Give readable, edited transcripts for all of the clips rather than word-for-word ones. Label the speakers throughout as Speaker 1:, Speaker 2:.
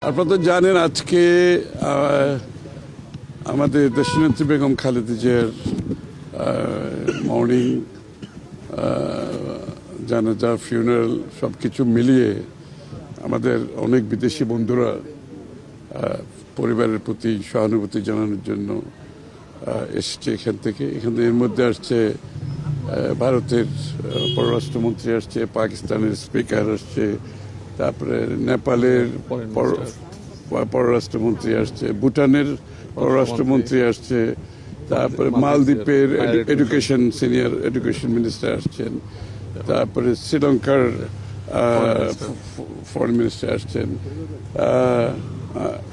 Speaker 1: আপনারা তো জানেন আজকে আমাদের দেশনেত্রী বেগম খালেদা জিয়ার মর্নিং জানাজা ফিউনারাল সব কিছু মিলিয়ে আমাদের অনেক বিদেশি বন্ধুরা পরিবারের প্রতি সহানুভূতি জানানোর জন্য এসছে এখানে এর মধ্যে আসছে ভারতের পররাষ্ট্রমন্ত্রী আসছে, পাকিস্তানের স্পিকার আসছে, তারপরে নেপালের পররাষ্ট্রমন্ত্রী আসছে, ভুটানের পররাষ্ট্রমন্ত্রী আসছে, তারপরে মালদ্বীপের সিনিয়র এডুকেশন মিনিস্টার আসছেন, তারপরে শ্রীলঙ্কার ফরেন মিনিস্টার আসছেন।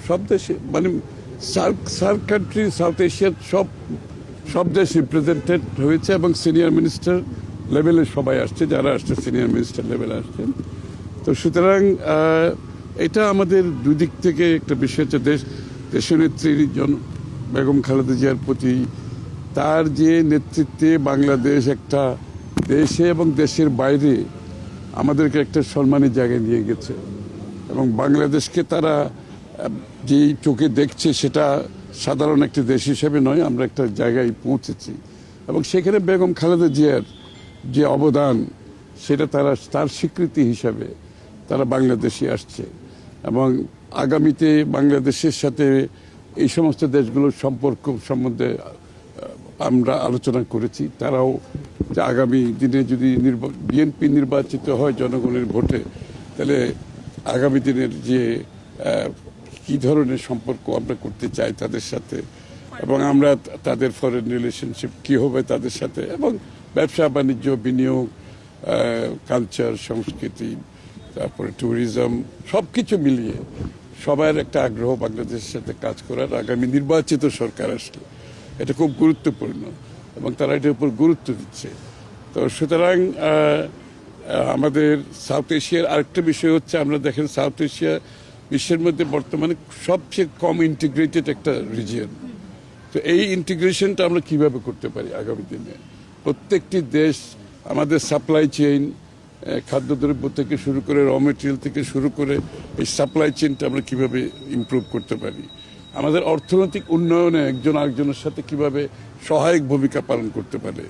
Speaker 1: সব দেশে মানে সার্ক কান্ট্রি, সাউথ এশিয়ার সব দেশ রিপ্রেজেন্টেড হয়েছে এবং সিনিয়র মিনিস্টার লেভেলে সবাই আসছে, যারা আসছে সিনিয়র মিনিস্টার লেভেলে আসছেন। তো সুতরাং এটা আমাদের দুই দিক থেকে একটা বিষয় হচ্ছে দেশনেত্রী বেগম খালেদা জিয়ার প্রতি তার যে নেতৃত্বে বাংলাদেশ একটা দেশে এবং দেশের বাইরে আমাদেরকে একটা সম্মানের জায়গায় নিয়ে গেছে এবং বাংলাদেশকে তারা যেই চোখে দেখছে সেটা সাধারণ একটি দেশ হিসেবে নয়, আমরা একটা জায়গায় পৌঁছেছি এবং সেখানে বেগম খালেদা জিয়ার যে অবদান সেটা তার স্বীকৃতি হিসাবে তারা বাংলাদেশে আসছে এবং আগামীতে বাংলাদেশের সাথে এই সমস্ত দেশগুলোর সম্পর্ক সম্বন্ধে আমরা আলোচনা করেছি। তারাও যে আগামী দিনে যদি বিএনপি নির্বাচিত হয় জনগণের ভোটে, তাহলে আগামী দিনের যে কি ধরনের সম্পর্ক আমরা করতে চাই তাদের সাথে এবং আমরা তাদের ফরেন রিলেশনশিপ কি হবে তাদের সাথে এবং ব্যবসা বাণিজ্য, বিনিয়োগ, কালচার, সংস্কৃতি, তারপরে ট্যুরিজম, সব কিছু মিলিয়ে সবার একটা আগ্রহ বাংলাদেশের সাথে কাজ করার। আগামী নির্বাচিত সরকার আসলে এটা খুব গুরুত্বপূর্ণ এবং তারা এটার উপর গুরুত্ব দিচ্ছে। তো সুতরাং আমাদের সাউথ এশিয়ার আরেকটা বিষয় হচ্ছে, আমরা দেখেন সাউথ এশিয়া বিশ্বের মধ্যে বর্তমানে সবচেয়ে কম ইন্টিগ্রেটেড একটা রিজিয়ন। তো এই ইন্টিগ্রেশনটা আমরা কিভাবে করতে পারি আগামী দিনে? প্রত্যেকটি দেশ আমাদের সাপ্লাই চেইন, খাদ্যদ্রব্য থেকে শুরু করে র মেটেরিয়াল থেকে শুরু করে এই সাপ্লাই চেইনটা আমরা কিভাবে ইমপ্রুভ করতে পারি, আমাদের অর্থনৈতিক উন্নয়নে একজন আরেকজনের সাথে কিভাবে সহায়ক ভূমিকা পালন করতে পারে,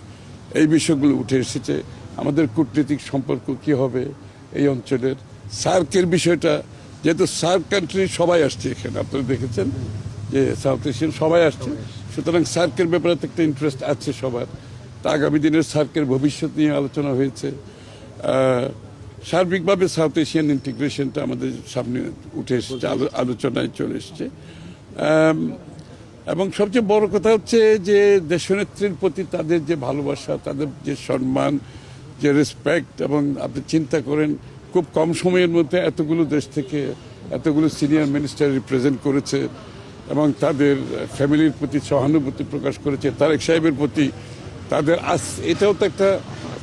Speaker 1: এই বিষয়গুলো উঠে এসেছে। আমাদের কূটনৈতিক সম্পর্ক কি হবে এই অঞ্চলের, সার্কের বিষয়টা, যেহেতু সার্ক কান্ট্রি সবাই আসছে এখানে, আপনারা দেখেছেন যে সাউথ এশিয়ান সবাই আসছে, সুতরাং সার্কের ব্যাপারে একটা ইন্টারেস্ট আছে সবার। তা আগামী দিনের সার্কের ভবিষ্যৎ নিয়ে আলোচনা হয়েছে। সার্বিকভাবে সাউথ এশিয়ান ইন্টিগ্রেশনটা আমাদের সামনে উঠে এসেছে, আলোচনায় চলে এসছে। এবং সবচেয়ে বড় কথা হচ্ছে যে দেশনেত্রীর প্রতি তাদের যে ভালোবাসা, তাদের যে সম্মান, যে রেসপেক্ট, এবং আপনি চিন্তা করেন খুব কম সময়ের মধ্যে এতগুলো দেশ থেকে এতগুলো সিনিয়র মিনিস্টার রিপ্রেজেন্ট করেছে এবং তাদের ফ্যামিলির প্রতি সহানুভূতি প্রকাশ করেছে, তারেক সাহেবের প্রতি তাদের এটাও তো একটা,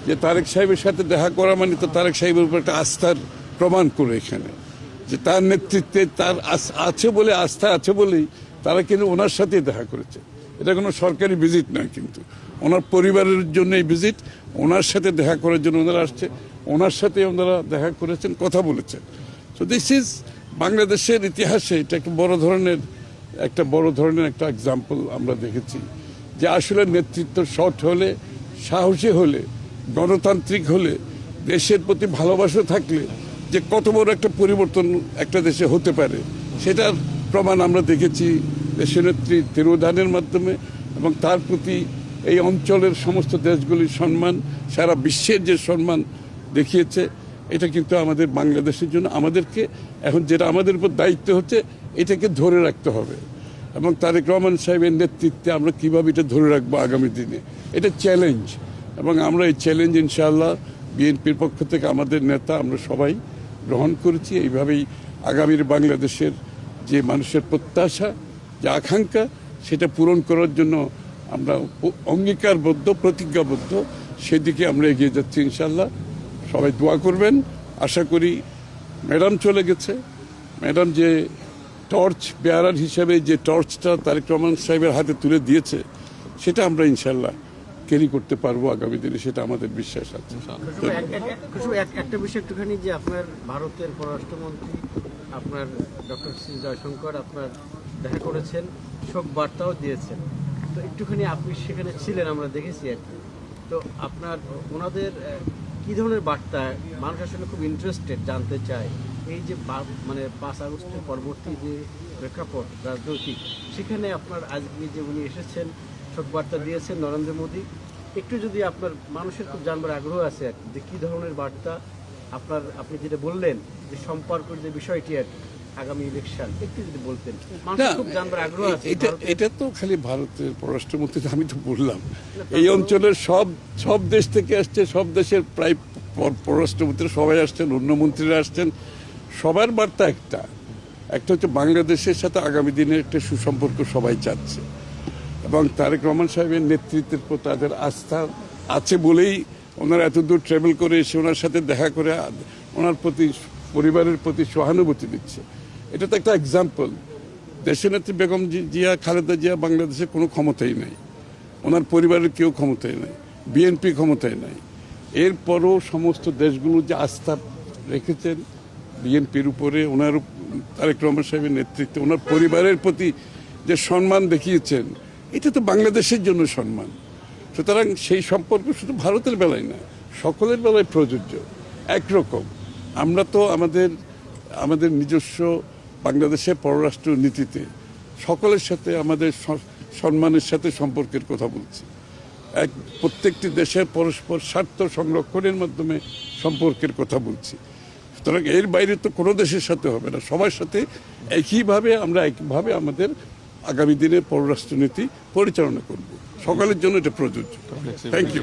Speaker 1: যে তারেক সাহেবের সাথে দেখা করা মানে তো তারেক সাহেবের উপর একটা আস্থার প্রমাণ করে এখানে, যে তার নেতৃত্বে তার আছে বলে, আস্থা আছে বলেই তারা কিন্তু ওনার সাথেই দেখা করেছে। এটা কোনো সরকারি ভিজিট নয়, কিন্তু ওনার পরিবারের জন্য এই ভিজিট, ওনার সাথে দেখা করার জন্য ওনারা আসছে, ওনার সাথে ওনারা দেখা করেছেন, কথা বলেছেন। সো দিস ইজ বাংলাদেশের ইতিহাসে এটা একটা বড় ধরনের একটা এক্সাম্পল আমরা দেখেছি, যে আসলে নেতৃত্ব সৎ হলে, সাহসী হলে, গণতান্ত্রিক হলে, দেশের প্রতি ভালোবাসা থাকলে যে কত বড় একটা পরিবর্তন একটা দেশে হতে পারে, সেটার প্রমাণ আমরা দেখেছি দেশনেত্রী তিরোধানের মাধ্যমে। এবং তার প্রতি এই অঞ্চলের সমস্ত দেশগুলির সম্মান, সারা বিশ্বের যে সম্মান দেখিয়েছে, এটা কিন্তু আমাদের বাংলাদেশের জন্য আমাদেরকে এখন যেটা আমাদের উপর দায়িত্ব হচ্ছে, এটাকে ধরে রাখতে হবে। এবং তারেক রহমান সাহেবের নেতৃত্বে আমরা কীভাবে এটা ধরে রাখবো আগামী দিনে, এটা চ্যালেঞ্জ। এবং আমরা এই চ্যালেঞ্জ ইনশাআল্লাহ বিএনপির পক্ষ থেকে আমাদের নেতা আমরা সবাই গ্রহণ করেছি। এইভাবেই আগামীর বাংলাদেশের যে মানুষের প্রত্যাশা, যে আকাঙ্ক্ষা, সেটা পূরণ করার জন্য আমরা অঙ্গীকারবদ্ধ, প্রতিজ্ঞাবদ্ধ, সেদিকে আমরা এগিয়ে যাচ্ছি ইনশাআল্লাহ। সবাই দোয়া করবেন। আশা করি ম্যাডাম চলে গেছে, ম্যাডাম যে টর্চ বেয়ারার হিসাবে যে টর্চটা তারেক রহমান সাহেবের হাতে তুলে দিয়েছে, সেটা আমরা ইনশাআল্লাহ ক্যারি করতে পারবো আগামী দিনে, সেটা আমাদের বিশ্বাস আছে।
Speaker 2: একটা বিষয় একটুখানি, যে আপনার ভারতের পররাষ্ট্রমন্ত্রী আপনার ডক্টর শ্রী জয়শঙ্কর আপনার দেখা করেছেন, শোক বার্তাও দিয়েছেন। তো একটুখানি আপনি সেখানে ছিলেন, আমরা দেখেছি আর কি। তো আপনার ওনাদের কি ধরনের বার্তা, মানুষ আসলে খুব ইন্টারেস্টেড জানতে চায় এই যে মানে 5 আগস্টের পরবর্তী যে প্রেক্ষাপট রাজনৈতিক, সেখানে আপনার আজকে যে উনি এসেছেন, শোক বার্তা দিয়েছেন নরেন্দ্র মোদী, একটু যদি আপনার মানুষের খুব জানবার আগ্রহ আছে আর কি, যে কী ধরনের বার্তা আপনার, আপনি যেটা বললেন যে সম্পর্কের যে বিষয়টি আর কি, আগামী ইলেকশন একটু যদি বলতেন, মানুষের খুব জানবার আগ্রহ আছে।
Speaker 1: এটা তো খালি ভারতের পররাষ্ট্রমন্ত্রী, আমি তো বললাম এই অঞ্চলের সব দেশ থেকে আসছে, সব দেশের প্রায় পররাষ্ট্রমন্ত্রী সবাই আসছেন, অন্য মন্ত্রীরা আসছেন। সবার বার্তা একটা হচ্ছে বাংলাদেশের সাথে আগামী দিনের একটা সুসম্পর্ক সবাই চাচ্ছে, এবং তারেক রহমান সাহেবের নেতৃত্বের প্রতি তাদের আস্থা আছে বলেই ওনারা এত দূর ট্রাভেল করে এসে ওনার সাথে দেখা করে ওনার প্রতি, পরিবারের প্রতি সহানুভূতি দিচ্ছে। এটা তো একটা এক্সাম্পল। দেশনেত্রী বেগম জিয়া, খালেদা জিয়া বাংলাদেশে কোনো ক্ষমতাই নাই, ওনার পরিবারের কেউ ক্ষমতায় নাই, বিএনপি ক্ষমতায় নাই। এরপরও সমস্ত দেশগুলো যে আস্থা রেখেছেন বিএনপির উপরে, ওনার তারেক রহমান সাহেবের নেতৃত্বে, ওনার পরিবারের প্রতি যে সম্মান দেখিয়েছেন, এটা তো বাংলাদেশের জন্য সম্মান। সুতরাং সেই সম্পর্ক শুধু ভারতের বেলায় না, সকলের বেলায় প্রযোজ্য, একরকম। আমরা তো আমাদের নিজস্ব বাংলাদেশের পররাষ্ট্র নীতিতে সকলের সাথে আমাদের সম্মানের সাথে সম্পর্কের কথা বলছি। প্রত্যেকটি দেশের পরস্পর স্বার্থ সংরক্ষণের মাধ্যমে সম্পর্কের কথা বলছি। সুতরাং এর বাইরে তো কোনো দেশের সাথে হবে না, সবার সাথে একইভাবে আমাদের আগামী দিনে পররাষ্ট্রনীতি পরিচালনা করব। সকলের জন্য এটা প্রযোজ্য। Thank you.